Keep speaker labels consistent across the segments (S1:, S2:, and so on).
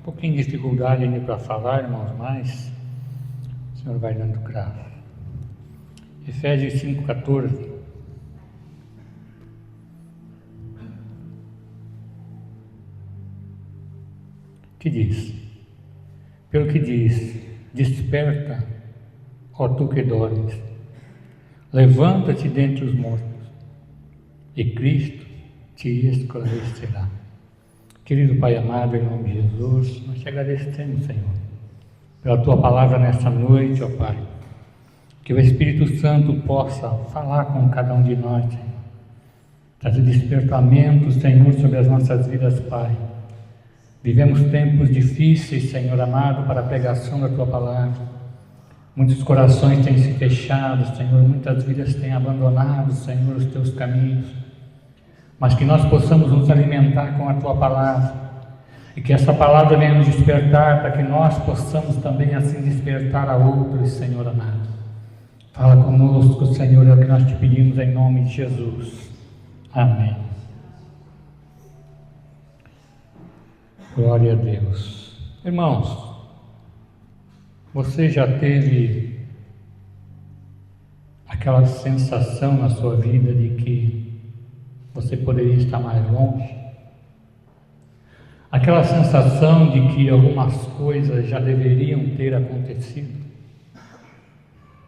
S1: pouquinho de dificuldade ainda para falar, irmãos, mas o Senhor vai dando graça. Efésios 5,14. Que diz? Pelo que diz, desperta, ó tu que dormes, levanta-te dentre os mortos, e Cristo te esclarecerá. Querido Pai amado, em nome de Jesus, nós te agradecemos, Senhor, pela Tua palavra nesta noite, ó Pai. Que o Espírito Santo possa falar com cada um de nós, Senhor. Trazer despertamento, Senhor, sobre as nossas vidas, Pai. Vivemos tempos difíceis, Senhor amado, para a pregação da Tua palavra. Muitos corações têm se fechado, Senhor, muitas vidas têm abandonado, Senhor, os Teus caminhos. Mas que nós possamos nos alimentar com a Tua palavra, e que essa palavra venha nos despertar, para que nós possamos também assim despertar a outros, Senhor amado. Fala conosco, Senhor, é o que nós te pedimos em nome de Jesus. Amém. Glória a Deus. Irmãos, você já teve aquela sensação na sua vida de que você poderia estar mais longe? Aquela sensação de que algumas coisas já deveriam ter acontecido?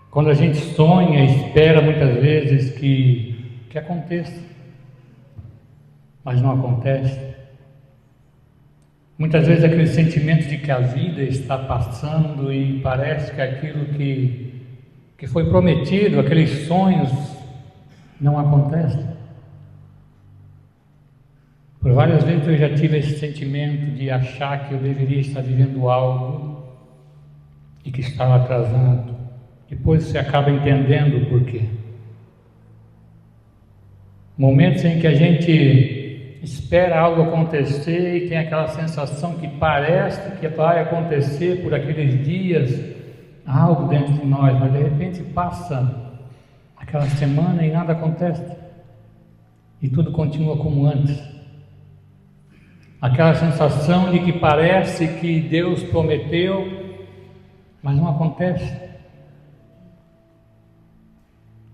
S1: Quando a gente sonha e espera muitas vezes que aconteça, mas não acontece. Muitas vezes aquele sentimento de que a vida está passando e parece que aquilo que foi prometido, aqueles sonhos, não acontecem. Por várias vezes eu já tive esse sentimento de achar que eu deveria estar vivendo algo e que estava atrasado. Depois você acaba entendendo o porquê. Momentos em que a gente espera algo acontecer e tem aquela sensação que parece que vai acontecer por aqueles dias, algo dentro de nós, mas de repente passa aquela semana e nada acontece. E tudo continua como antes. Aquela sensação de que parece que Deus prometeu, mas não acontece.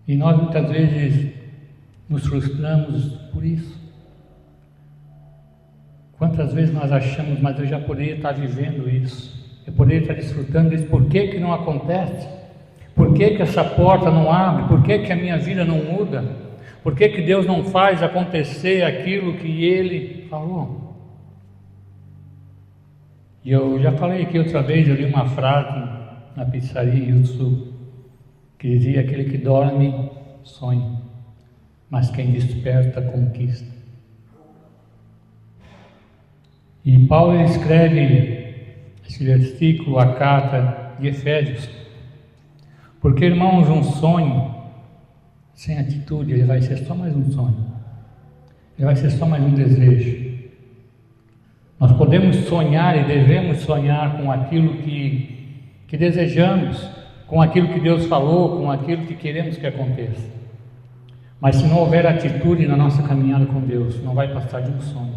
S1: E nós muitas vezes nos frustramos por isso. Quantas vezes nós achamos, mas eu já poderia estar vivendo isso, eu poderia estar desfrutando isso, por que não acontece? Por que essa porta não abre? Por que a minha vida não muda? Por que Deus não faz acontecer aquilo que Ele falou? E eu já falei aqui outra vez, eu li uma frase na pizzaria Rio do Sul, que dizia: aquele que dorme sonha, mas quem desperta conquista. E Paulo escreve esse versículo, a carta de Efésios, porque, irmãos, um sonho sem atitude, ele vai ser só mais um sonho, ele vai ser só mais um desejo. Nós podemos sonhar e devemos sonhar com aquilo que desejamos, com aquilo que Deus falou, com aquilo que queremos que aconteça. Mas se não houver atitude na nossa caminhada com Deus, não vai passar de um sonho,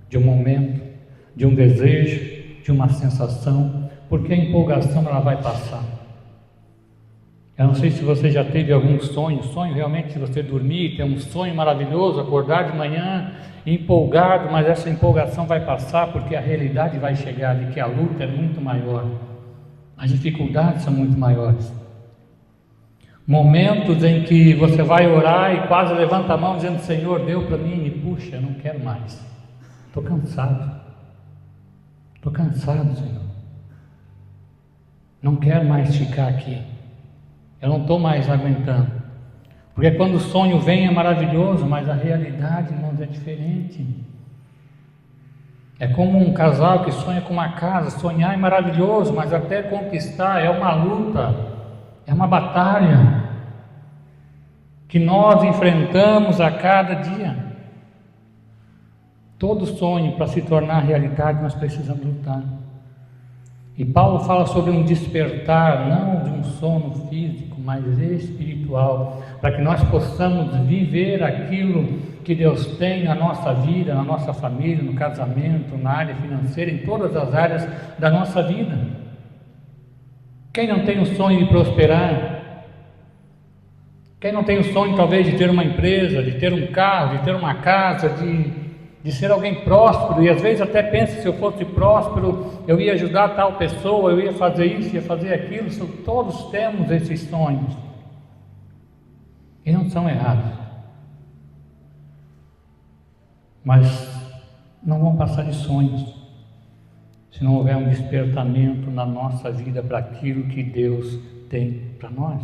S1: de um momento, de um desejo, de uma sensação, porque a empolgação ela vai passar. Eu não sei se você já teve algum sonho realmente de você dormir, ter um sonho maravilhoso, acordar de manhã empolgado, mas essa empolgação vai passar porque a realidade vai chegar de que a luta é muito maior, as dificuldades são muito maiores. Momentos em que você vai orar e quase levanta a mão dizendo: Senhor, deu para mim, e puxa, eu não quero mais, estou cansado, Senhor, não quero mais ficar aqui, eu não estou mais aguentando. Porque quando o sonho vem é maravilhoso, mas a realidade, irmãos, é diferente. É como um casal que sonha com uma casa. Sonhar é maravilhoso, mas até conquistar é uma luta, é uma batalha que nós enfrentamos a cada dia. Todo sonho, para se tornar realidade, nós precisamos lutar. E Paulo fala sobre um despertar, não de um sono físico, mas espiritual, para que nós possamos viver aquilo que Deus tem na nossa vida, na nossa família, no casamento, na área financeira, em todas as áreas da nossa vida. Quem não tem o sonho de prosperar? Quem não tem o sonho talvez de ter uma empresa, de ter um carro, de ter uma casa, de ser alguém próspero, e às vezes até pensa, se eu fosse próspero, eu ia ajudar tal pessoa, eu ia fazer isso, ia fazer aquilo. Todos temos esses sonhos, e não são errados, mas não vão passar de sonhos, se não houver um despertamento na nossa vida para aquilo que Deus tem para nós.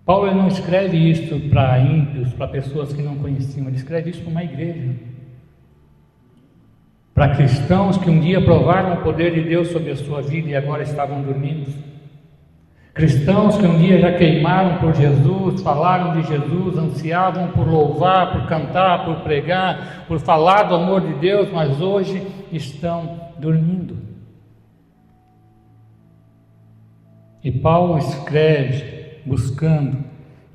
S1: Paulo não escreve isso para ímpios, para pessoas que não conheciam, ele escreve isso para uma igreja, para cristãos que um dia provaram o poder de Deus sobre a sua vida e agora estavam dormindo, cristãos que um dia já queimaram por Jesus, falaram de Jesus, ansiavam por louvar, por cantar, por pregar, por falar do amor de Deus, mas hoje estão dormindo. E Paulo escreve buscando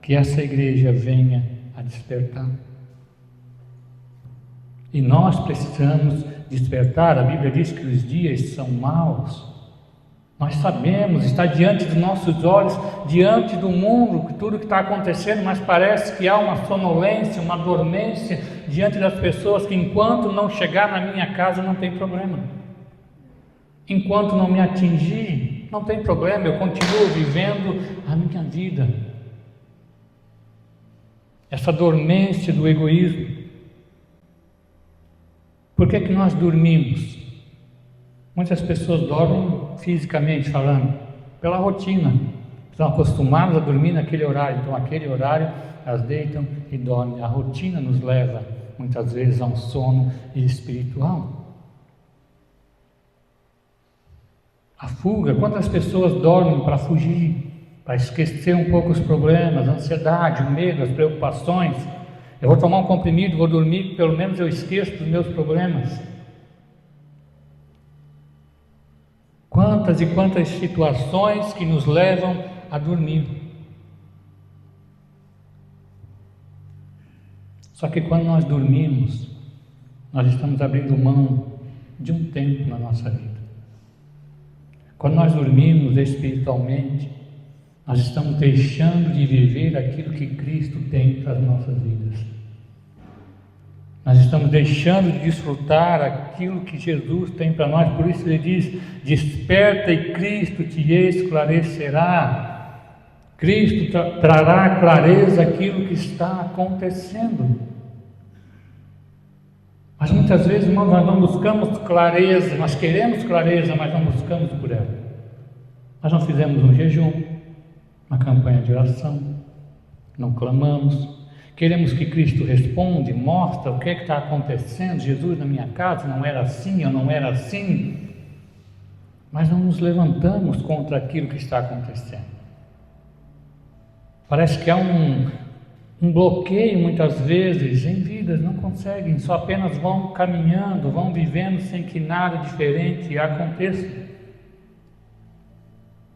S1: que essa igreja venha a despertar. E nós precisamos despertar. A Bíblia diz que os dias são maus. Nós sabemos, está diante dos nossos olhos, diante do mundo, tudo que está acontecendo, mas parece que há uma sonolência, uma dormência diante das pessoas, que enquanto não chegar na minha casa não tem problema. Enquanto não me atingir, não tem problema, eu continuo vivendo a minha vida. Essa dormência do egoísmo. Por que nós dormimos? Muitas pessoas dormem fisicamente falando, pela rotina. Estão acostumadas a dormir naquele horário, então aquele horário elas deitam e dormem. A rotina nos leva muitas vezes a um sono espiritual. A fuga, quantas pessoas dormem para fugir, para esquecer um pouco os problemas, a ansiedade, o medo, as preocupações. Eu vou tomar um comprimido, vou dormir, pelo menos eu esqueço dos meus problemas. Quantas e quantas situações que nos levam a dormir. Só que quando nós dormimos, nós estamos abrindo mão de um tempo na nossa vida. Quando nós dormimos espiritualmente, nós estamos deixando de viver aquilo que Cristo tem para as nossas vidas. Nós estamos deixando de desfrutar aquilo que Jesus tem para nós. Por isso ele diz: desperta e Cristo te esclarecerá. Cristo trará clareza aquilo que está acontecendo. Mas muitas vezes, irmãos, nós não buscamos clareza, nós queremos clareza, mas não buscamos por ela. Nós não fizemos um jejum, uma campanha de oração, não clamamos, queremos que Cristo responda, mostre o que está acontecendo. Jesus na minha casa não era assim, eu não era assim, mas não nos levantamos contra aquilo que está acontecendo. Parece que há um bloqueio muitas vezes em vidas, não conseguem, só apenas vão caminhando, vão vivendo sem que nada diferente aconteça.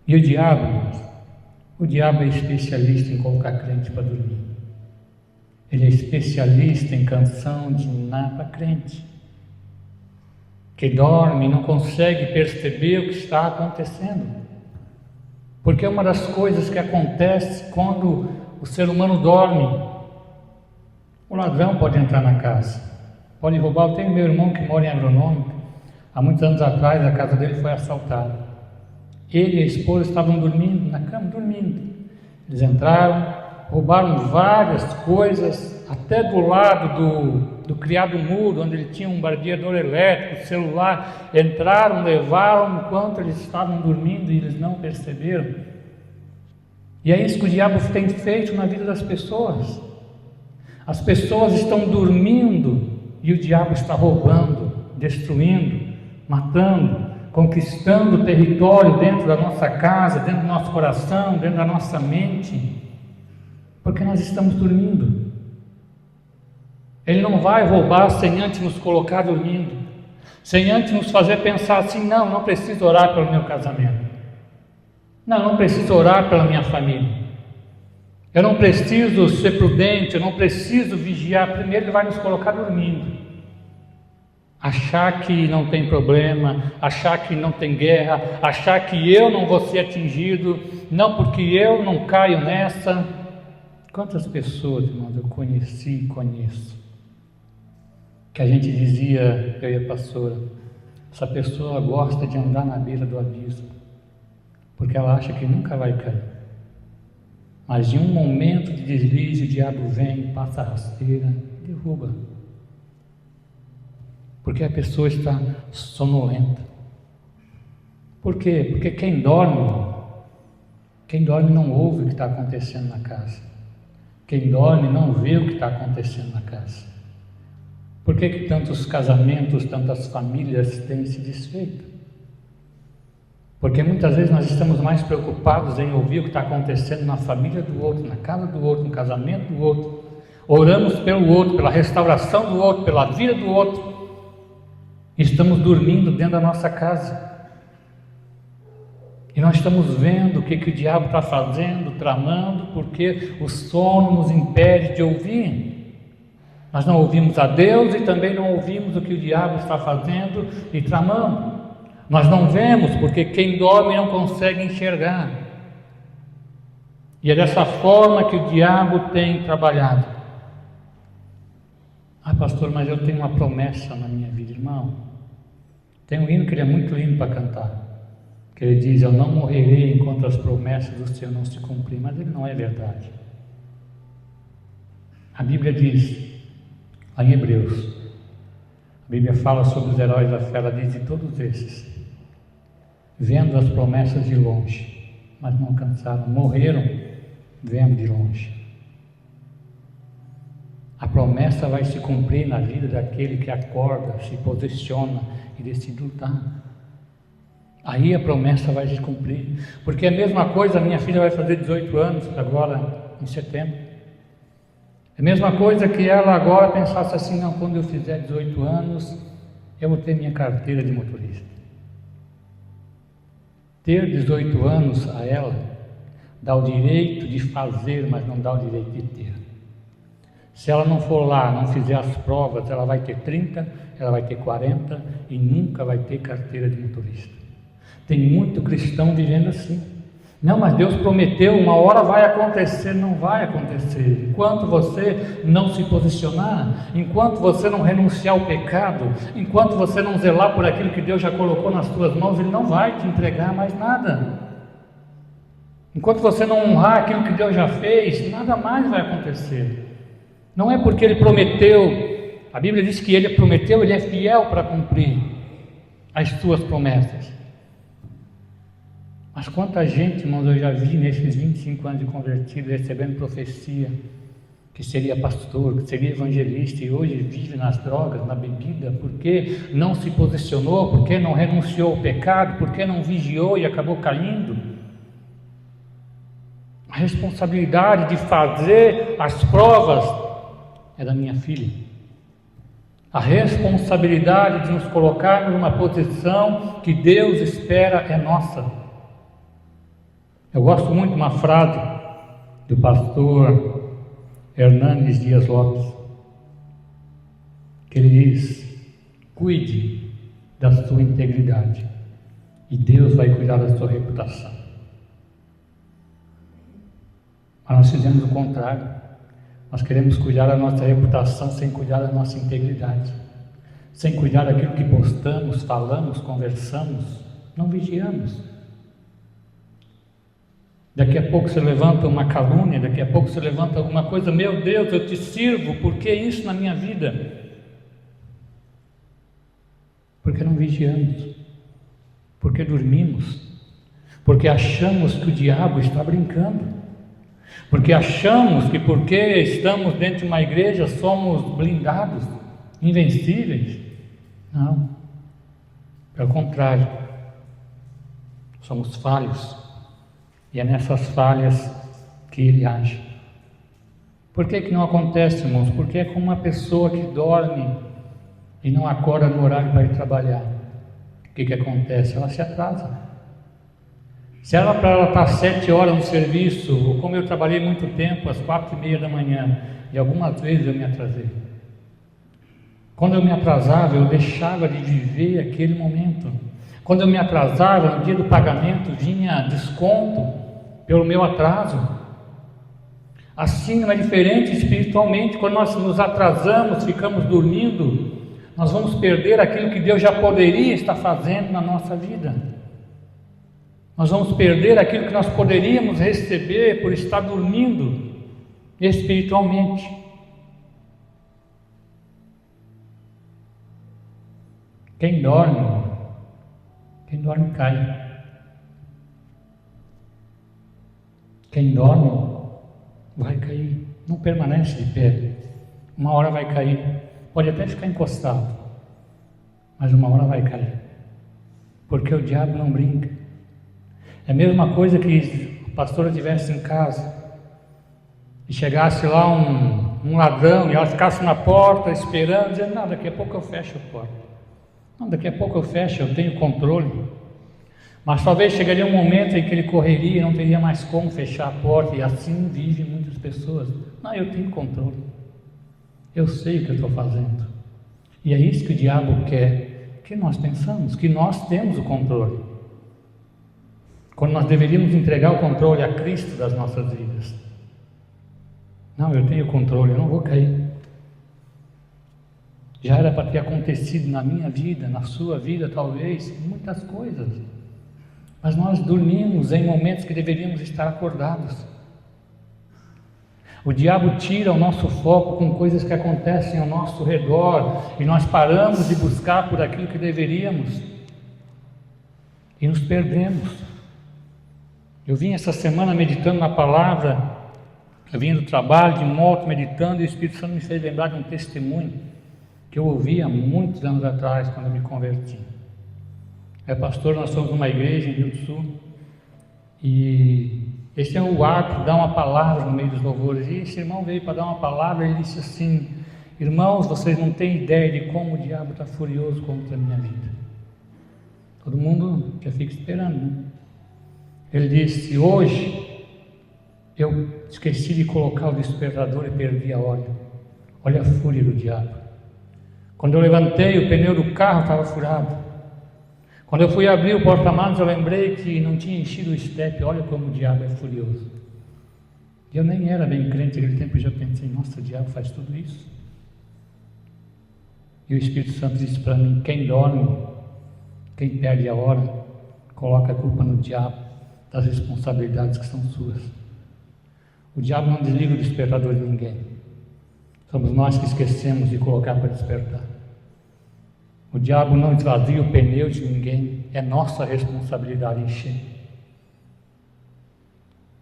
S1: E o diabo é especialista em colocar crente para dormir. Ele é especialista em canção de ninar para crente, que dorme e não consegue perceber o que está acontecendo. Porque uma das coisas que acontece quando o ser humano dorme, o ladrão pode entrar na casa, pode roubar. Eu tenho meu irmão que mora em Agronômica. Há muitos anos atrás a casa dele foi assaltada. Ele e a esposa estavam dormindo na cama, dormindo. Eles entraram, roubaram várias coisas, até do lado do criado mudo, onde ele tinha um barbeador elétrico, celular. Entraram, levaram enquanto eles estavam dormindo e eles não perceberam. E é isso que o diabo tem feito na vida das pessoas. As pessoas estão dormindo e o diabo está roubando, destruindo, matando, conquistando território dentro da nossa casa, dentro do nosso coração, dentro da nossa mente, porque nós estamos dormindo. Ele não vai roubar sem antes nos colocar dormindo, sem antes nos fazer pensar assim: não preciso orar pelo meu casamento, não preciso orar pela minha família, Eu não preciso ser prudente, eu não preciso vigiar. Primeiro Ele vai nos colocar dormindo. Achar que não tem problema, achar que não tem guerra, achar que eu não vou ser atingido, não, porque eu não caio nessa. Quantas pessoas, irmãos, eu conheci e conheço, que a gente dizia, eu e a pastora, essa pessoa gosta de andar na beira do abismo, porque ela acha que nunca vai cair. Mas em um momento de deslize, o diabo vem, passa a rasteira, derruba. Porque a pessoa está sonolenta. Por quê? Porque quem dorme não ouve o que está acontecendo na casa. Quem dorme não vê o que está acontecendo na casa. Por que tantos casamentos, tantas famílias têm se desfeito? Porque muitas vezes nós estamos mais preocupados em ouvir o que está acontecendo na família do outro, na casa do outro, no casamento do outro. Oramos pelo outro, pela restauração do outro, pela vida do outro. Estamos dormindo dentro da nossa casa. E nós estamos vendo o que o diabo está fazendo, tramando, porque o sono nos impede de ouvir. Nós não ouvimos a Deus e também não ouvimos o que o diabo está fazendo e tramando. Nós não vemos, porque quem dorme não consegue enxergar. E é dessa forma que o diabo tem trabalhado. Ah, pastor, mas eu tenho uma promessa na minha vida, irmão. Tem um hino que ele é muito lindo para cantar, que ele diz: eu não morrerei enquanto as promessas do Senhor não se cumprirem. Mas ele não é verdade. A Bíblia diz, lá em Hebreus, a Bíblia fala sobre os heróis da fé, ela diz: de todos esses, vendo as promessas de longe, mas não alcançaram, morreram vendo de longe. A promessa vai se cumprir na vida daquele que acorda, se posiciona e decide lutar. Aí a promessa vai se cumprir. Porque é a mesma coisa, a minha filha vai fazer 18 anos agora em setembro. É a mesma coisa que ela agora pensasse assim: não, quando eu fizer 18 anos, eu vou ter minha carteira de motorista. Ter 18 anos a ela dá o direito de fazer, mas não dá o direito de ter. Se ela não for lá, não fizer as provas, ela vai ter 30, ela vai ter 40 e nunca vai ter carteira de motorista. Tem muito cristão vivendo assim. Não, mas Deus prometeu, uma hora vai acontecer. Não vai acontecer. Enquanto você não se posicionar, enquanto você não renunciar ao pecado, enquanto você não zelar por aquilo que Deus já colocou nas suas mãos, Ele não vai te entregar mais nada. Enquanto você não honrar aquilo que Deus já fez, nada mais vai acontecer. Não é porque Ele prometeu, a Bíblia diz que Ele prometeu, Ele é fiel para cumprir as suas promessas. Mas quanta gente, irmãos, eu já vi nesses 25 anos de convertido, recebendo profecia, que seria pastor, que seria evangelista, e hoje vive nas drogas, na bebida, porque não se posicionou, porque não renunciou ao pecado, porque não vigiou e acabou caindo. A responsabilidade de fazer as provas é da minha filha. A responsabilidade de nos colocar numa posição que Deus espera é nossa. Eu gosto muito de uma frase do pastor Hernandes Dias Lopes, que ele diz: cuide da sua integridade e Deus vai cuidar da sua reputação. Mas nós fizemos o contrário. Nós queremos cuidar da nossa reputação sem cuidar da nossa integridade, sem cuidar daquilo que postamos, falamos, conversamos, não vigiamos. Daqui a pouco você levanta uma calúnia, daqui a pouco você levanta alguma coisa: meu Deus, eu te sirvo, por que isso na minha vida? Porque não vigiamos, porque dormimos, porque achamos que o diabo está brincando. Porque achamos que porque estamos dentro de uma igreja somos blindados, invencíveis. Não, pelo contrário, somos falhos, e é nessas falhas que Ele age. Por que não acontece, irmãos? Porque é como uma pessoa que dorme e não acorda no horário para ir trabalhar. O que acontece? Ela se atrasa. Se era para ela estar 7 horas no serviço, ou como eu trabalhei muito tempo, às 4:30 da manhã, e algumas vezes eu me atrasei. Quando eu me atrasava, eu deixava de viver aquele momento. Quando eu me atrasava, no dia do pagamento, vinha desconto pelo meu atraso. Assim não é diferente espiritualmente. Quando nós nos atrasamos, ficamos dormindo, nós vamos perder aquilo que Deus já poderia estar fazendo na nossa vida. Nós vamos perder aquilo que nós poderíamos receber por estar dormindo espiritualmente. Quem dorme cai. Quem dorme vai cair, não permanece de pé. Uma hora vai cair, pode até ficar encostado, mas uma hora vai cair, porque o diabo não brinca. É a mesma coisa que a pastora estivesse em casa e chegasse lá um ladrão e ela ficasse na porta esperando, dizendo: não, daqui a pouco eu fecho a porta. Não, daqui a pouco eu fecho, eu tenho controle. Mas talvez chegaria um momento em que ele correria e não teria mais como fechar a porta, e assim vivem muitas pessoas. Não, eu tenho controle, eu sei o que eu estou fazendo. E é isso que o diabo quer, que nós pensamos, que nós temos o controle, quando nós deveríamos entregar o controle a Cristo das nossas vidas. Não, eu tenho controle, eu não vou cair. Já era para ter acontecido na minha vida, na sua vida talvez, muitas coisas. Mas nós dormimos em momentos que deveríamos estar acordados. O diabo tira o nosso foco com coisas que acontecem ao nosso redor, e nós paramos de buscar por aquilo que deveríamos, e nos perdemos. Eu vim essa semana meditando na palavra, eu vim do trabalho, de moto, meditando, e o Espírito Santo me fez lembrar de um testemunho que eu ouvi há muitos anos atrás, quando eu me converti. Pastor, nós somos numa igreja em Rio do Sul, e esse é o hábito de dar uma palavra no meio dos louvores, e esse irmão veio para dar uma palavra, e ele disse assim: irmãos, vocês não têm ideia de como o diabo está furioso contra a minha vida. Todo mundo já fica esperando, né? Ele disse: hoje eu esqueci de colocar o despertador e perdi a hora. Olha a fúria do diabo. Quando eu levantei, o pneu do carro estava furado. Quando eu fui abrir o porta-malas, eu lembrei que não tinha enchido o estepe. Olha como o diabo é furioso. Eu nem era bem crente naquele tempo, eu já pensei: nossa, o diabo faz tudo isso. E o Espírito Santo disse para mim: quem dorme, quem perde a hora, coloca a culpa no diabo das responsabilidades que são suas. O diabo não desliga o despertador de ninguém. Somos nós que esquecemos de colocar para despertar. O diabo não esvazia o pneu de ninguém, é nossa responsabilidade encher.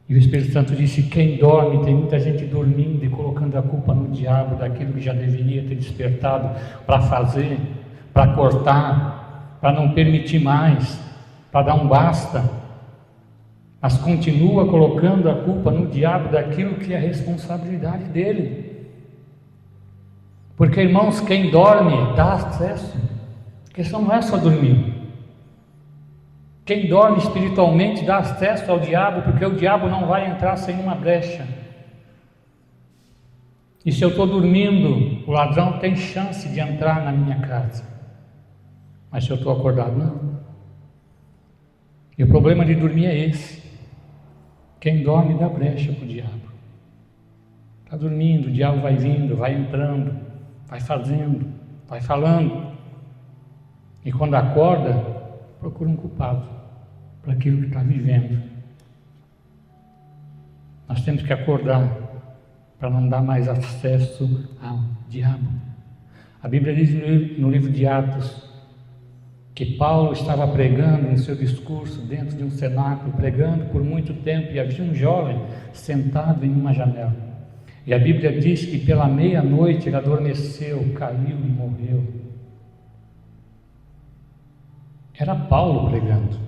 S1: E o Espírito Santo disse: quem dorme, tem muita gente dormindo e colocando a culpa no diabo daquilo que já deveria ter despertado para fazer, para cortar, para não permitir mais, para dar um basta, mas continua colocando a culpa no diabo daquilo que é responsabilidade dele. Porque, irmãos, quem dorme dá acesso. A questão não é só dormir. Quem dorme espiritualmente dá acesso ao diabo, porque o diabo não vai entrar sem uma brecha. E se eu estou dormindo, o ladrão tem chance de entrar na minha casa. Mas se eu estou acordado, não. E o problema de dormir é esse. Quem dorme dá brecha para o diabo. Está dormindo, o diabo vai vindo, vai entrando, vai fazendo, vai falando. E quando acorda, procura um culpado para aquilo que está vivendo. Nós temos que acordar para não dar mais acesso ao diabo. A Bíblia diz no livro de Atos que Paulo estava pregando em seu discurso dentro de um cenáculo, pregando por muito tempo, e havia um jovem sentado em uma janela. E a Bíblia diz que pela meia-noite ele adormeceu, caiu e morreu. Era Paulo pregando.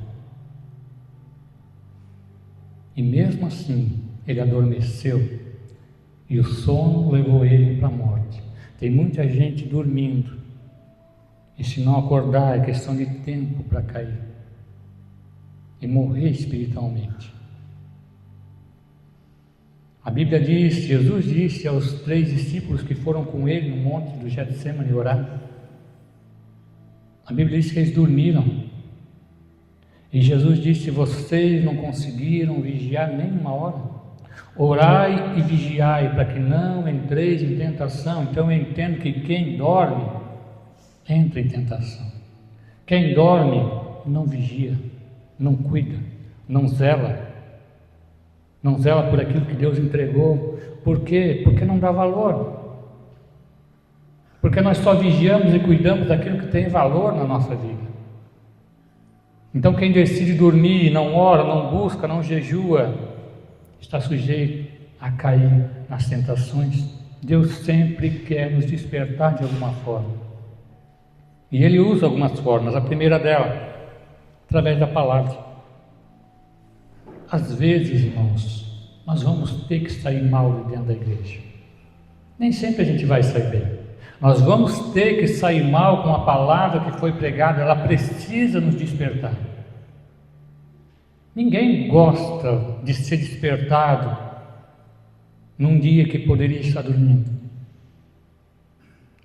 S1: E mesmo assim, ele adormeceu, e o sono levou ele para a morte. Tem muita gente dormindo, e se não acordar é questão de tempo para cair. e morrer espiritualmente. A Bíblia diz, Jesus disse aos 3 discípulos que foram com ele no monte do Getsemane orar, a Bíblia diz que eles dormiram, e Jesus disse: vocês não conseguiram vigiar nem uma hora, orai e vigiai para que não entreis em tentação. Então eu entendo que quem dorme entra em tentação, quem dorme não vigia, não cuida, não zela por aquilo que Deus entregou. Por quê? Porque não dá valor, porque nós só vigiamos e cuidamos daquilo que tem valor na nossa vida. Então quem decide dormir, não ora, não busca, não jejua, está sujeito a cair nas tentações. Deus sempre quer nos despertar de alguma forma, e Ele usa algumas formas. A primeira dela, através da palavra. Às vezes, irmãos, nós vamos ter que sair mal de dentro da igreja. Nem sempre a gente vai sair bem. Nós vamos ter que sair mal com a palavra que foi pregada. Ela precisa nos despertar. Ninguém gosta de ser despertado num dia que poderia estar dormindo.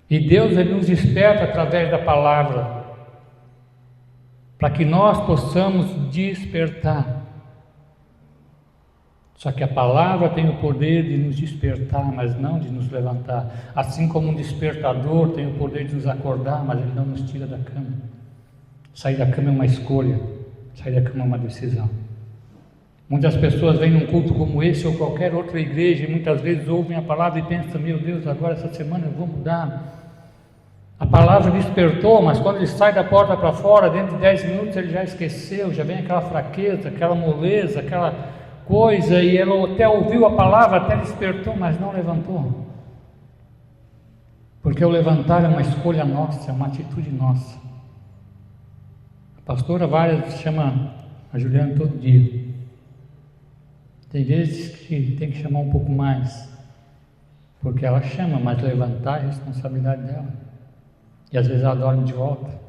S1: E Deus, Ele nos desperta através da palavra, para que nós possamos despertar. Só que a palavra tem o poder de nos despertar, mas não de nos levantar. Assim como um despertador tem o poder de nos acordar, mas ele não nos tira da cama. Sair da cama é uma escolha, sair da cama é uma decisão. Muitas pessoas vêm num culto como esse ou qualquer outra igreja e muitas vezes ouvem a palavra e pensam: meu Deus, agora essa semana eu vou mudar. A palavra despertou, mas quando ele sai da porta para fora, dentro de 10 minutos ele já esqueceu, já vem aquela fraqueza, aquela moleza, aquela coisa, e ele até ouviu a palavra, até despertou, mas não levantou. Porque o levantar é uma escolha nossa, é uma atitude nossa. A pastora várias chama a Juliana todo dia. Tem vezes que tem que chamar um pouco mais, porque ela chama, mas levantar é a responsabilidade dela. E às vezes ela dorme de volta.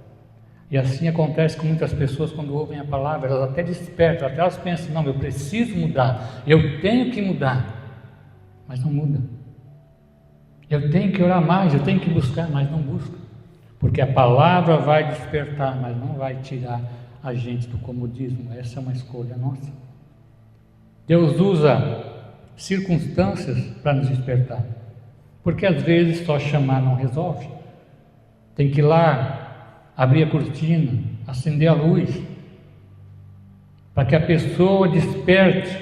S1: E assim acontece com muitas pessoas quando ouvem a palavra, elas até despertam, até elas pensam: não, eu preciso mudar, eu tenho que mudar, mas não muda. Eu tenho que orar mais, eu tenho que buscar, mas não busca, porque a palavra vai despertar, mas não vai tirar a gente do comodismo. Essa é uma escolha nossa. Deus usa circunstâncias para nos despertar, porque às vezes só chamar não resolve. Tem que ir lá, abrir a cortina, acender a luz, para que a pessoa desperte.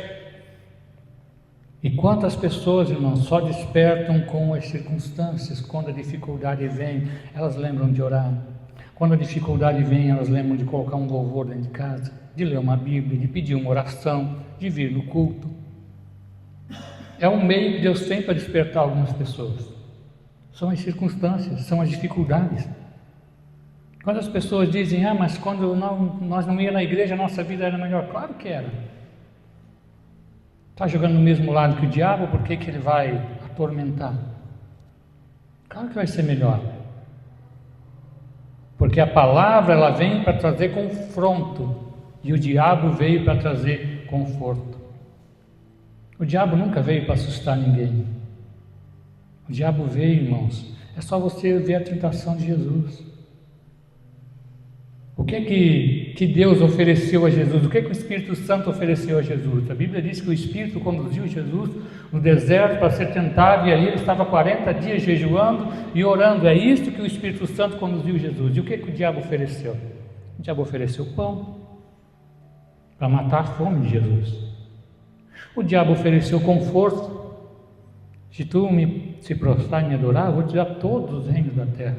S1: E quantas pessoas, irmãos, só despertam com as circunstâncias? Quando a dificuldade vem, elas lembram de orar. Quando a dificuldade vem, elas lembram de colocar um louvor dentro de casa, de ler uma Bíblia, de pedir uma oração, de vir no culto. É um meio que Deus tem para despertar algumas pessoas. São as circunstâncias, são as dificuldades. Quando as pessoas dizem: ah, mas quando nós não íamos na igreja, a nossa vida era melhor. Claro que era. Está jogando no mesmo lado que o diabo, por que ele vai atormentar? Claro que vai ser melhor. Porque a palavra, ela vem para trazer confronto, e o diabo veio para trazer conforto. O diabo nunca veio para assustar ninguém. O diabo veio, irmãos, é só você ver a tentação de Jesus. O que Deus ofereceu a Jesus? O que o Espírito Santo ofereceu a Jesus? A Bíblia diz que o Espírito conduziu Jesus no deserto para ser tentado, e ali ele estava 40 dias jejuando e orando. É isso que o Espírito Santo conduziu Jesus. E o que o diabo ofereceu? O diabo ofereceu pão para matar a fome de Jesus. O diabo ofereceu conforto. Se tu se prostrar e me adorar, eu vou te dar todos os reinos da terra.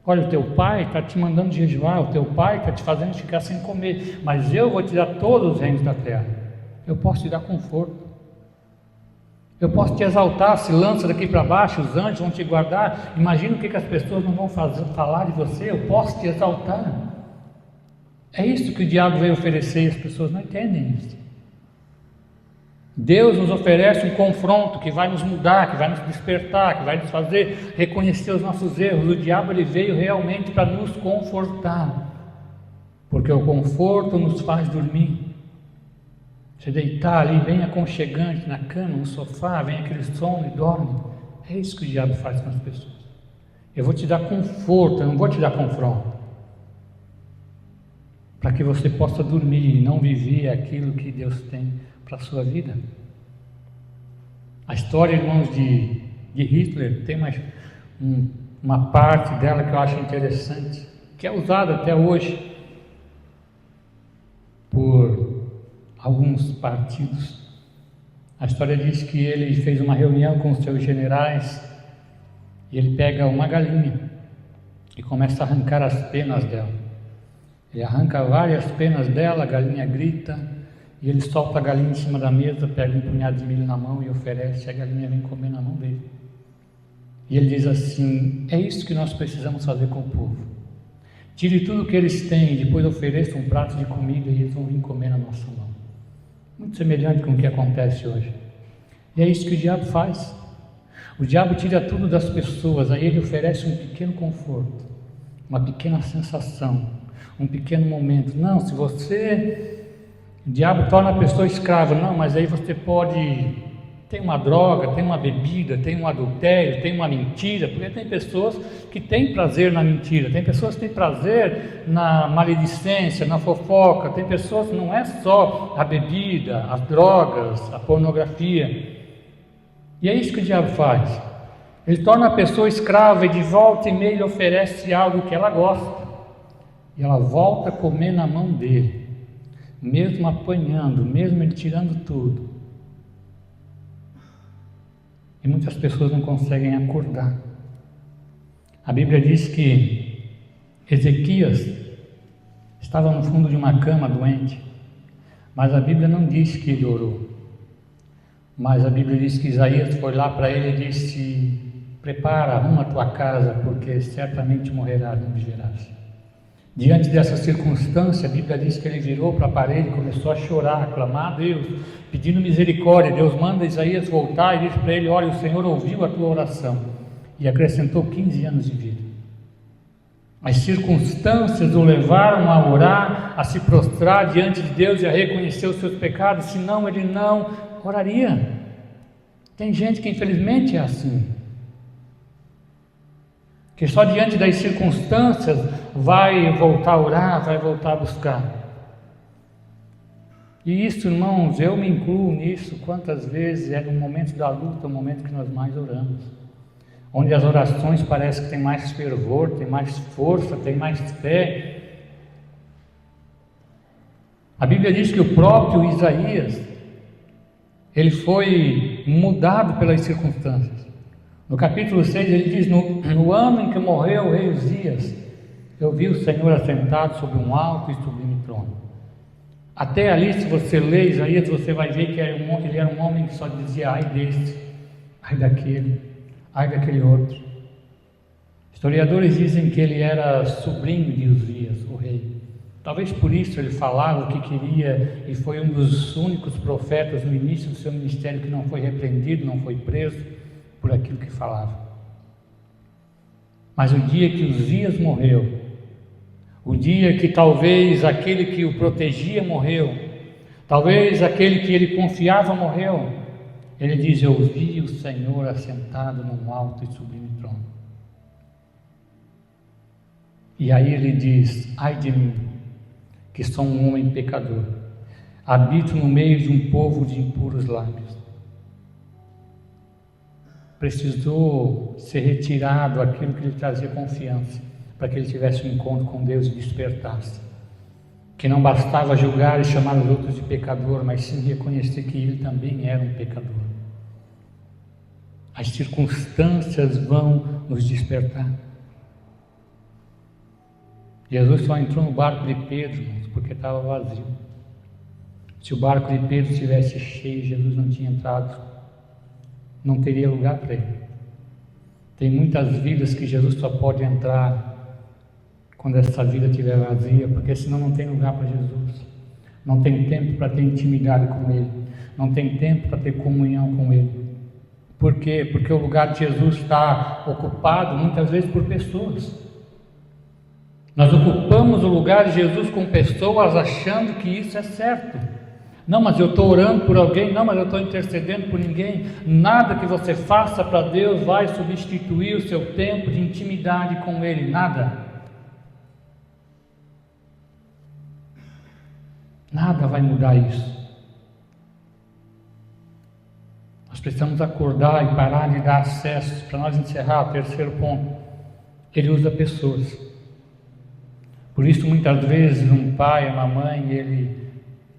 S1: Olha, o teu pai está te mandando jejuar, o teu pai está te fazendo ficar sem comer, mas eu vou te dar todos os reinos da terra. Eu posso te dar conforto, eu posso te exaltar. Se lança daqui para baixo, os anjos vão te guardar. Imagina o que as pessoas não vão falar de você. Eu posso te exaltar. É isso que o diabo veio oferecer, e as pessoas não entendem isso. Deus nos oferece um confronto que vai nos mudar, que vai nos despertar, que vai nos fazer reconhecer os nossos erros. O diabo, ele veio realmente para nos confortar, porque o conforto nos faz dormir. Você deitar ali bem aconchegante na cama, no sofá, vem aquele sono e dorme. É isso que o diabo faz com as pessoas. Eu vou te dar conforto, eu não vou te dar confronto, para que você possa dormir e não viver aquilo que Deus tem para a sua vida. A história, irmãos, de Hitler tem uma parte dela que eu acho interessante, que é usada até hoje por alguns partidos. A história diz que ele fez uma reunião com os seus generais e ele pega uma galinha e começa a arrancar as penas dela. Ele arranca várias penas dela, a galinha grita, e ele solta a galinha em cima da mesa, pega um punhado de milho na mão e oferece, a galinha vem comer na mão dele. E ele diz assim: é isso que nós precisamos fazer com o povo. Tire tudo o que eles têm e depois ofereça um prato de comida e eles vão vir comer na nossa mão. Muito semelhante com o que acontece hoje. E é isso que o diabo faz. O diabo tira tudo das pessoas, aí ele oferece um pequeno conforto, uma pequena sensação, um pequeno momento. Não, se você... O diabo torna a pessoa escrava. Não, mas aí você pode... Tem uma droga, tem uma bebida, tem um adultério, tem uma mentira, porque tem pessoas que têm prazer na mentira, tem pessoas que têm prazer na maledicência, na fofoca, tem pessoas que não é só a bebida, as drogas, a pornografia. E é isso que o diabo faz. Ele torna a pessoa escrava e de volta e meia ele oferece algo que ela gosta. E ela volta a comer na mão dele, mesmo apanhando, mesmo ele tirando tudo. E muitas pessoas não conseguem acordar. A Bíblia diz que Ezequias estava no fundo de uma cama doente, mas a Bíblia não diz que ele orou. Mas a Bíblia diz que Isaías foi lá para ele e disse: prepara, arruma a tua casa, porque certamente morrerás, não viverás. Diante dessa circunstância, a Bíblia diz que ele virou para a parede e começou a chorar, a clamar a Deus, pedindo misericórdia. Deus manda Isaías voltar e diz para ele: olha, o Senhor ouviu a tua oração e acrescentou 15 anos de vida. As circunstâncias o levaram a orar, a se prostrar diante de Deus e a reconhecer os seus pecados, senão ele não oraria. Tem gente que infelizmente é assim, que só diante das circunstâncias vai voltar a orar, vai voltar a buscar. E isso, irmãos, eu me incluo nisso. Quantas vezes é no momento da luta, o momento que nós mais oramos, onde as orações parecem que tem mais fervor, tem mais força, tem mais fé. A Bíblia diz que o próprio Isaías, ele foi mudado pelas circunstâncias. No capítulo 6 ele diz: no ano em que morreu o rei Uzias, eu vi o Senhor assentado sobre um alto e sublime trono. Até ali, se você lê Isaías, você vai ver que ele era um homem que só dizia: ai desse, ai daquele outro. Historiadores dizem que ele era sobrinho de Uzias, o rei. Talvez por isso ele falava o que queria e foi um dos únicos profetas no início do seu ministério que não foi repreendido, não foi preso por aquilo que falava. Mas o dia que Uzias morreu, o dia que talvez aquele que o protegia morreu, talvez aquele que ele confiava morreu, ele diz: eu vi o Senhor assentado num alto e sublime trono. E aí ele diz: ai de mim, que sou um homem pecador, habito no meio de um povo de impuros lábios. Precisou ser retirado aquilo que lhe trazia confiança, para que ele tivesse um encontro com Deus e despertasse. Que não bastava julgar e chamar os outros de pecador, mas sim reconhecer que ele também era um pecador. As circunstâncias vão nos despertar. Jesus só entrou no barco de Pedro, porque estava vazio. Se o barco de Pedro estivesse cheio, Jesus não tinha entrado. Não teria lugar para ele. Tem muitas vidas que Jesus só pode entrar quando essa vida estiver vazia, porque senão não tem lugar para Jesus. Não tem tempo para ter intimidade com Ele, não tem tempo para ter comunhão com Ele. Por quê? Porque o lugar de Jesus está ocupado muitas vezes por pessoas. Nós ocupamos o lugar de Jesus com pessoas achando que isso é certo. Não, mas eu estou orando por alguém. Não, mas eu estou intercedendo por ninguém. Nada que você faça para Deus vai substituir o seu tempo de intimidade com Ele. Nada. Nada vai mudar isso. Nós precisamos acordar e parar de dar acesso. Para nós encerrar, o terceiro ponto. Ele usa pessoas. Por isso, muitas vezes, um pai, uma mãe, ele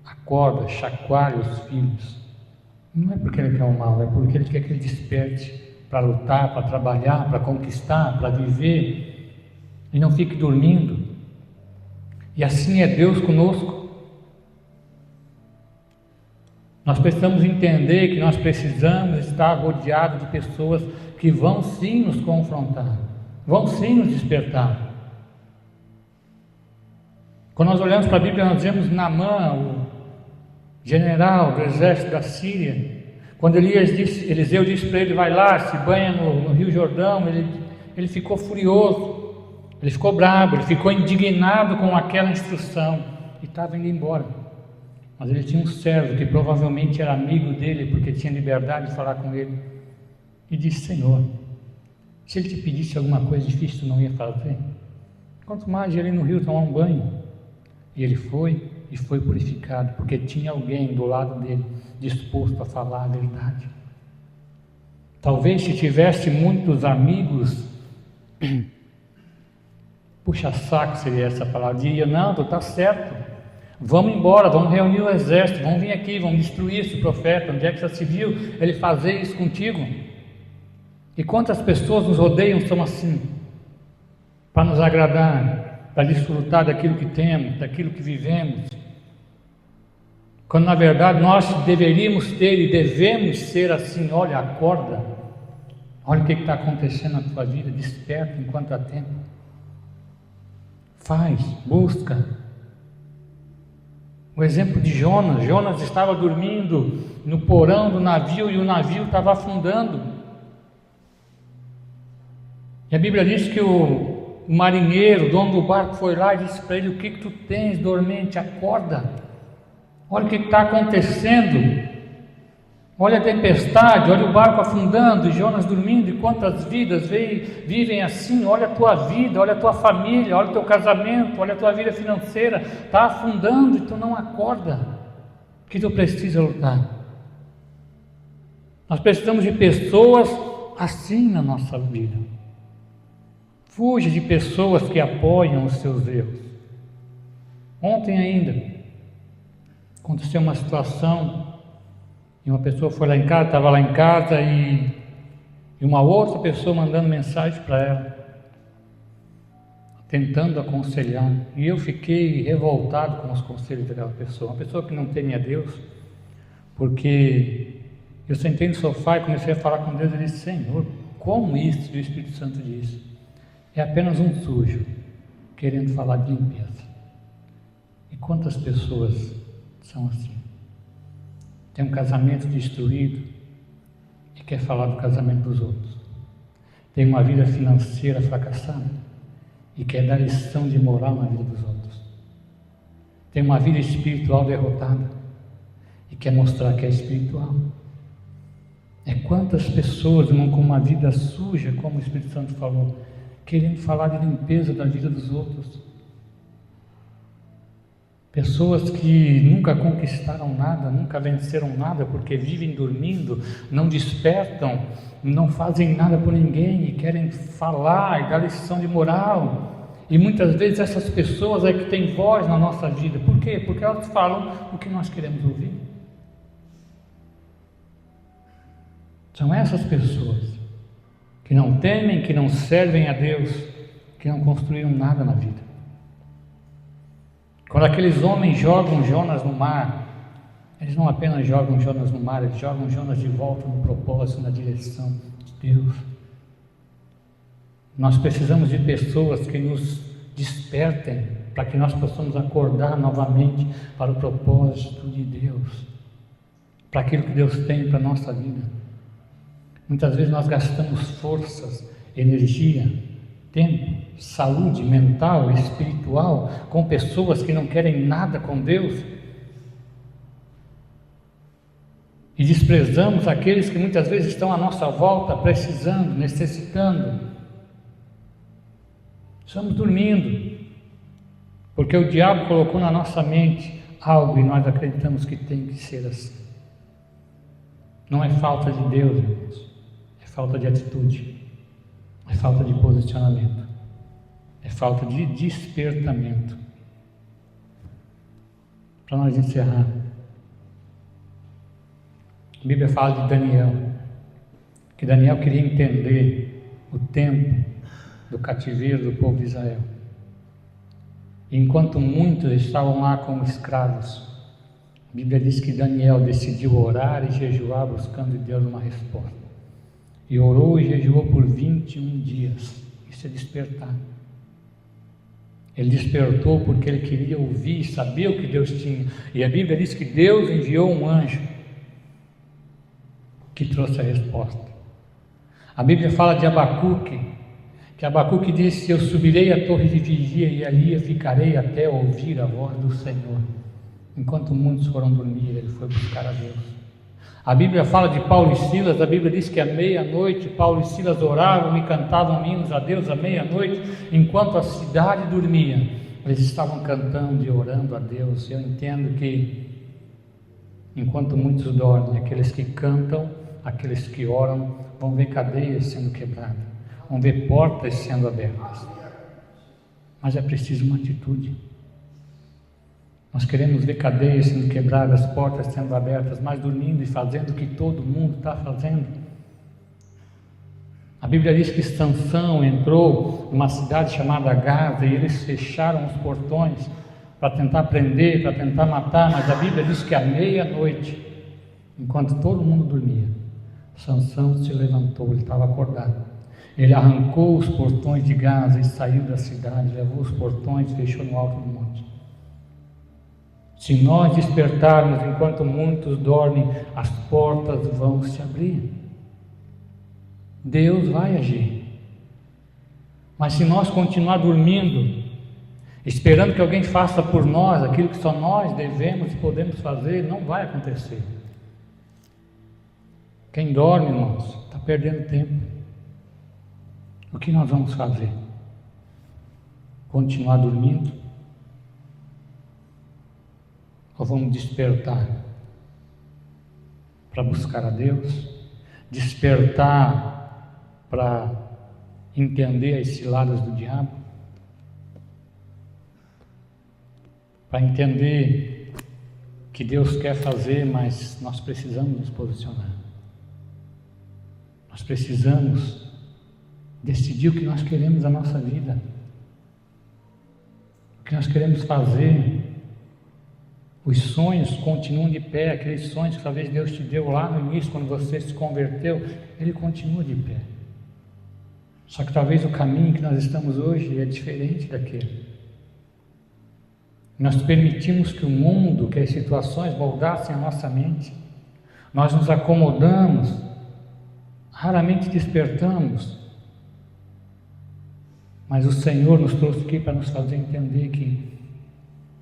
S1: acorda, chacoalha os filhos. Não é porque ele quer o mal, é porque ele quer que ele desperte para lutar, para trabalhar, para conquistar, para viver, e não fique dormindo. E assim é Deus conosco. Nós precisamos entender que nós precisamos estar rodeados de pessoas que vão sim nos confrontar, vão sim nos despertar. Quando nós olhamos para a Bíblia, nós vemos Naamã, o general do exército da Síria. Quando Eliseu disse para ele: vai lá, se banha no Rio Jordão, ele ficou furioso, ele ficou bravo, ele ficou indignado com aquela instrução e estava indo embora. Mas ele tinha um servo que provavelmente era amigo dele, porque tinha liberdade de falar com ele, e disse: Senhor, se ele te pedisse alguma coisa difícil, tu não ia fazer? Quanto mais ir ali no rio tomar um banho. E ele foi e foi purificado, porque tinha alguém do lado dele disposto a falar a verdade. Talvez se tivesse muitos amigos, puxa-saco seria essa palavra, diria: não, tu está certo, vamos embora, vamos reunir o exército, vamos vir aqui, vamos destruir esse profeta. Onde é que já se viu ele fazer isso contigo? E quantas pessoas nos rodeiam são assim, para nos agradar, para desfrutar daquilo que temos, daquilo que vivemos, quando na verdade nós deveríamos ter e devemos ser assim. Olha, acorda, olha o que está acontecendo na tua vida, desperta enquanto há tempo, faz, busca. O exemplo de Jonas estava dormindo no porão do navio e o navio estava afundando, e a Bíblia diz que o marinheiro, o dono do barco, foi lá e disse para ele: o que tu tens, dormente? Acorda, olha o que está acontecendo, olha a tempestade, olha o barco afundando e Jonas dormindo. E quantas vidas vivem assim? Olha a tua vida, olha a tua família, olha o teu casamento, olha a tua vida financeira, está afundando e tu não acorda, que tu precisa lutar. Nós precisamos de pessoas assim na nossa vida. Fuja de pessoas que apoiam os seus erros. Ontem ainda aconteceu uma situação e uma pessoa foi lá em casa, estava lá em casa e uma outra pessoa mandando mensagem para ela, tentando aconselhar, e eu fiquei revoltado com os conselhos daquela pessoa, uma pessoa que não teme a Deus, porque eu sentei no sofá e comecei a falar com Deus e disse: Senhor, como isso? E o Espírito Santo disse: é apenas um sujo querendo falar de limpeza. E quantas pessoas são assim? Tem um casamento destruído e quer falar do casamento dos outros. Tem uma vida financeira fracassada e quer dar lição de moral na vida dos outros. Tem uma vida espiritual derrotada e quer mostrar que é espiritual. É quantas pessoas, irmão, com uma vida suja, como o Espírito Santo falou, querendo falar de limpeza da vida dos outros. Pessoas que nunca conquistaram nada, nunca venceram nada, porque vivem dormindo, não despertam, não fazem nada por ninguém e querem falar e dar lição de moral. E muitas vezes essas pessoas é que têm voz na nossa vida. Por quê? Porque elas falam o que nós queremos ouvir. São essas pessoas que não temem, que não servem a Deus, que não construíram nada na vida. Quando aqueles homens jogam Jonas no mar, eles não apenas jogam Jonas no mar, eles jogam Jonas de volta no propósito, na direção de Deus. Nós precisamos de pessoas que nos despertem, para que nós possamos acordar novamente para o propósito de Deus, para aquilo que Deus tem para a nossa vida. Muitas vezes nós gastamos forças, energia, tempo, saúde mental, espiritual, com pessoas que não querem nada com Deus, e desprezamos aqueles que muitas vezes estão à nossa volta, precisando, necessitando. Estamos dormindo, porque o diabo colocou na nossa mente algo e nós acreditamos que tem que ser assim. Não é falta de Deus, irmãos, é falta de atitude, é falta de posicionamento, é falta de despertamento. Para nós encerrar, a Bíblia fala de Daniel, que Daniel queria entender o tempo do cativeiro do povo de Israel. E enquanto muitos estavam lá como escravos, a Bíblia diz que Daniel decidiu orar e jejuar buscando de Deus uma resposta. E orou e jejuou por 21 dias. Isso é despertar. Ele despertou porque ele queria ouvir e saber o que Deus tinha. E a Bíblia diz que Deus enviou um anjo que trouxe a resposta. A Bíblia fala de Abacuque, que Abacuque disse: eu subirei à torre de vigia e ali eu ficarei até ouvir a voz do Senhor. Enquanto muitos foram dormir, ele foi buscar a Deus. A Bíblia fala de Paulo e Silas. A Bíblia diz que à meia-noite Paulo e Silas oravam e cantavam hinos a Deus à meia-noite, enquanto a cidade dormia. Eles estavam cantando e orando a Deus. Eu entendo que enquanto muitos dormem, aqueles que cantam, aqueles que oram, vão ver cadeias sendo quebradas, vão ver portas sendo abertas. Mas é preciso uma atitude. Nós queremos ver cadeias sendo quebradas, portas sendo abertas, mas dormindo e fazendo o que todo mundo está fazendo. A Bíblia diz que Sansão entrou numa cidade chamada Gaza e eles fecharam os portões para tentar prender, para tentar matar, mas a Bíblia diz que à meia-noite, enquanto todo mundo dormia, Sansão se levantou, ele estava acordado. Ele arrancou os portões de Gaza e saiu da cidade, levou os portões e fechou no alto do monte. Se nós despertarmos enquanto muitos dormem, as portas vão se abrir. Deus vai agir. Mas se nós continuar dormindo, esperando que alguém faça por nós aquilo que só nós devemos e podemos fazer, não vai acontecer. Quem dorme, irmãos, está perdendo tempo. O que nós vamos fazer? Continuar dormindo? Ou vamos despertar para buscar a Deus? Despertar para entender as ciladas do diabo? Para entender que Deus quer fazer, mas nós precisamos nos posicionar. Nós precisamos decidir o que nós queremos da nossa vida, o que nós queremos fazer. Os sonhos continuam de pé, aqueles sonhos que talvez Deus te deu lá no início, quando você se converteu, ele continua de pé. Só que talvez o caminho que nós estamos hoje é diferente daquele. Nós permitimos que o mundo, que as situações moldassem a nossa mente. Nós nos acomodamos, raramente despertamos. Mas o Senhor nos trouxe aqui para nos fazer entender que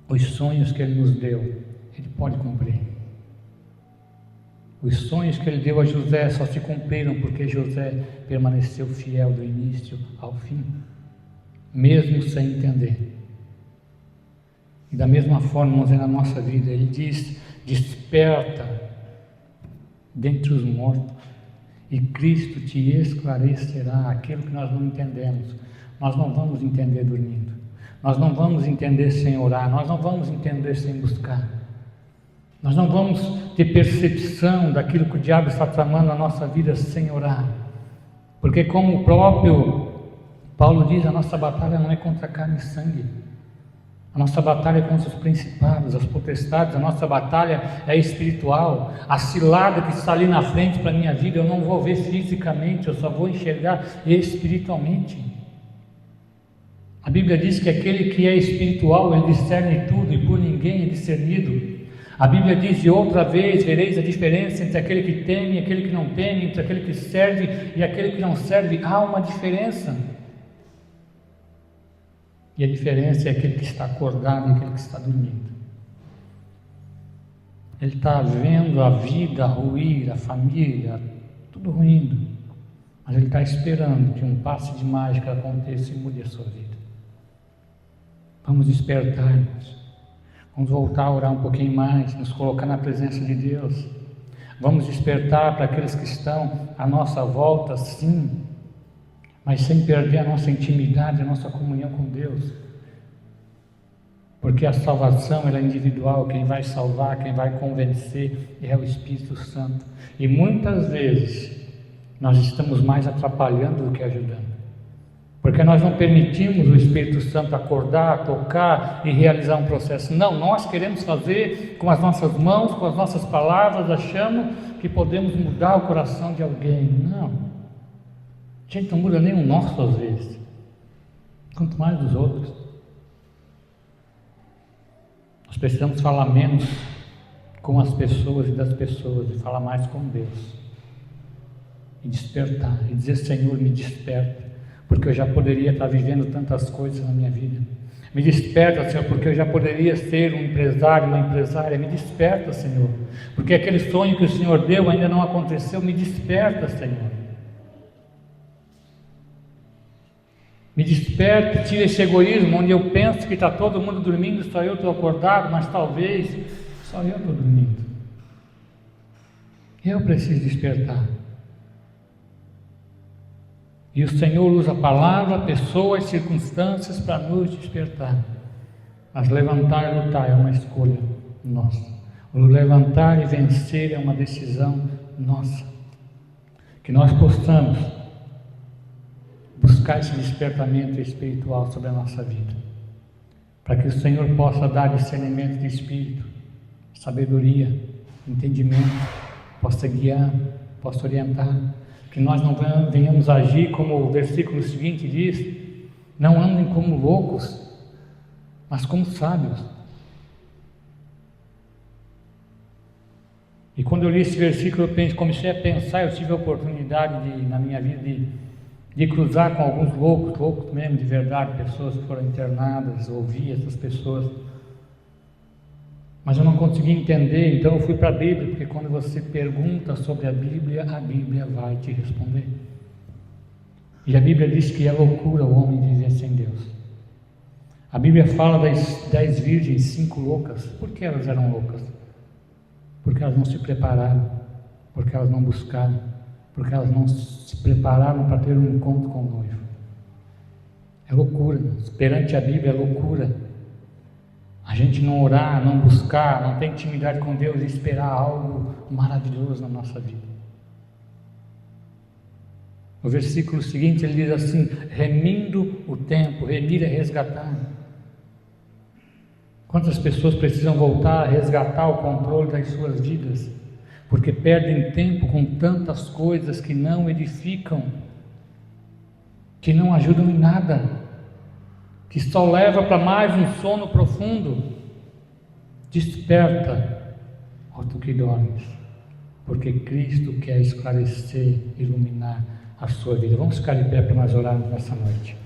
S1: os sonhos que Ele nos deu, Ele pode cumprir. Os sonhos que Ele deu a José só se cumpriram porque José permaneceu fiel do início ao fim, mesmo sem entender. E da mesma forma, vamos ver na nossa vida, Ele diz: desperta dentre os mortos e Cristo te esclarecerá aquilo que nós não entendemos. Nós não vamos entender dormindo. Nós não vamos entender sem orar, nós não vamos entender sem buscar. Nós não vamos ter percepção daquilo que o diabo está tramando na nossa vida sem orar. Porque como o próprio Paulo diz, a nossa batalha não é contra carne e sangue. A nossa batalha é contra os principados, as potestades, a nossa batalha é espiritual. A cilada que está ali na frente para a minha vida, eu não vou ver fisicamente, eu só vou enxergar espiritualmente. A Bíblia diz que aquele que é espiritual, ele discerne tudo e por ninguém é discernido. A Bíblia diz: e outra vez vereis a diferença entre aquele que teme e aquele que não teme, entre aquele que serve e aquele que não serve. Há uma diferença. E a diferença é aquele que está acordado e aquele que está dormindo. Ele está vendo a vida ruir, a família, tudo ruindo. Mas ele está esperando que um passe de mágica aconteça e mude a sua vida. Vamos despertar-nos. Vamos voltar a orar um pouquinho mais, nos colocar na presença de Deus. Vamos despertar para aqueles que estão à nossa volta, sim, mas sem perder a nossa intimidade, a nossa comunhão com Deus. Porque a salvação ela é individual, quem vai salvar, quem vai convencer é o Espírito Santo. E muitas vezes nós estamos mais atrapalhando do que ajudando. Porque nós não permitimos o Espírito Santo acordar, tocar e realizar um processo. Não, nós queremos fazer com as nossas mãos, com as nossas palavras, achamos que podemos mudar o coração de alguém. Não. A gente não muda nem o nosso às vezes, quanto mais dos outros. Nós precisamos falar menos com as pessoas e das pessoas e falar mais com Deus. E despertar, e dizer: Senhor, me desperta, porque eu já poderia estar vivendo tantas coisas na minha vida. Me desperta, Senhor, porque eu já poderia ser um empresário, uma empresária. Me desperta, Senhor, porque aquele sonho que o Senhor deu ainda não aconteceu. Me desperta, Senhor. Me desperta, tira esse egoísmo onde eu penso que está todo mundo dormindo, só eu estou acordado, mas talvez só eu estou dormindo. Eu preciso despertar. E o Senhor usa a palavra, pessoas, circunstâncias para nos despertar. Mas levantar e lutar é uma escolha nossa. O levantar e vencer é uma decisão nossa. Que nós possamos buscar esse despertamento espiritual sobre a nossa vida, para que o Senhor possa dar discernimento de espírito, sabedoria, entendimento, possa guiar, possa orientar, que nós não venhamos agir como o versículo seguinte diz: não andem como loucos, mas como sábios. E quando eu li esse versículo, eu comecei a pensar, eu tive a oportunidade na minha vida de cruzar com alguns loucos mesmo, de verdade, pessoas que foram internadas, ouvi essas pessoas, mas eu não consegui entender. Então eu fui para a Bíblia, porque quando você pergunta sobre a Bíblia vai te responder. E a Bíblia diz que é loucura o homem viver sem Deus. A Bíblia fala das 10 virgens, 5 loucas. Por que elas eram loucas? Porque elas não se prepararam, porque elas não buscaram, porque elas não se prepararam para ter um encontro com o noivo. É loucura, perante a Bíblia é loucura a gente não orar, não buscar, não ter intimidade com Deus e esperar algo maravilhoso na nossa vida. No versículo seguinte ele diz assim: remindo o tempo. Remir é resgatar. Quantas pessoas precisam voltar a resgatar o controle das suas vidas, porque perdem tempo com tantas coisas que não edificam, que não ajudam em nada, que só leva para mais um sono profundo. Desperta, ó tu que dormes, porque Cristo quer esclarecer, iluminar a sua vida. Vamos ficar de pé para nós orarmos nessa noite.